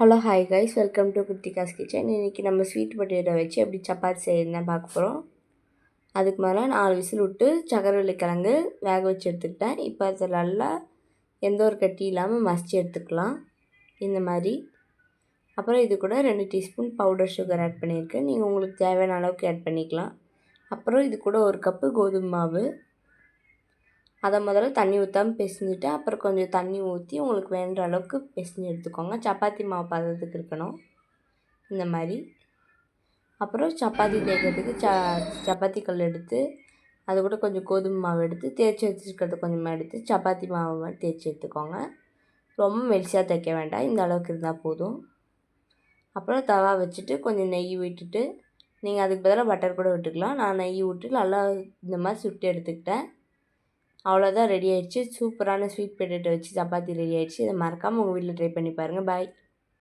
Hello hi guys, welcome to Kiruthika's kitchen. இன்றைக்கி நம்ம sweet potato வச்சு எப்படி சப்பாத்தி செய்யணும் பார்க்க போகிறோம். அதுக்கு மேலே 4 விசில் விட்டு சக்கரவள்ளி கிழங்கு வேக வச்சு எடுத்துக்கிட்டேன். இப்போ அதில் நல்லா எந்த ஒரு கட்டி இல்லாமல் மசிச்சு எடுத்துக்கலாம் இந்த மாதிரி. அப்புறம் இது கூட 2 டீஸ்பூன் பவுடர் சுகர் ஆட் பண்ணியிருக்கேன். நீங்கள் உங்களுக்கு தேவையான அளவுக்கு ஆட் பண்ணிக்கலாம். அப்புறம் இது கூட 1 கப்பு கோதுமை மாவு, அதை முதல்ல தண்ணி ஊற்றாமல் பிசைஞ்சிட்டு அப்புறம் கொஞ்சம் தண்ணி ஊற்றி உங்களுக்கு வேண்டுற அளவுக்கு பிசைஞ்சு எடுத்துக்கோங்க. சப்பாத்தி மாவு பதத்துக்கு இருக்கணும் இந்த மாதிரி. அப்புறம் சப்பாத்தி தேய்க்கிறதுக்கு சப்பாத்தி கல் எடுத்து அது கூட கொஞ்சம் கோதுமை மாவு எடுத்து தேய்ச்சி வச்சுருக்கிறது கொஞ்சமாக எடுத்து சப்பாத்தி மாவு மாதிரி தேய்ச்சி எடுத்துக்கோங்க. ரொம்ப மெலிசாக தைக்க வேண்டாம், இந்த அளவுக்கு இருந்தால் போதும். அப்புறம் தவா வச்சுட்டு கொஞ்சம் நெய் விட்டுட்டு, நீங்கள் அதுக்கு பதிலாக பட்டர் கூட விட்டுக்கலாம். நான் நெய் விட்டு நல்லா இந்த மாதிரி சுட்டு எடுத்துக்கிட்டேன். அவ்வளோதான், ரெடி ஆகிடுச்சு. சூப்பரான ஸ்வீட் பொட்டேட்டோ வச்சு சப்பாத்தி ரெடி ஆகிடுச்சு. இதை மறக்காமல் உங்கள் வீட்டில் ட்ரை பண்ணி பாருங்கள். பாய்.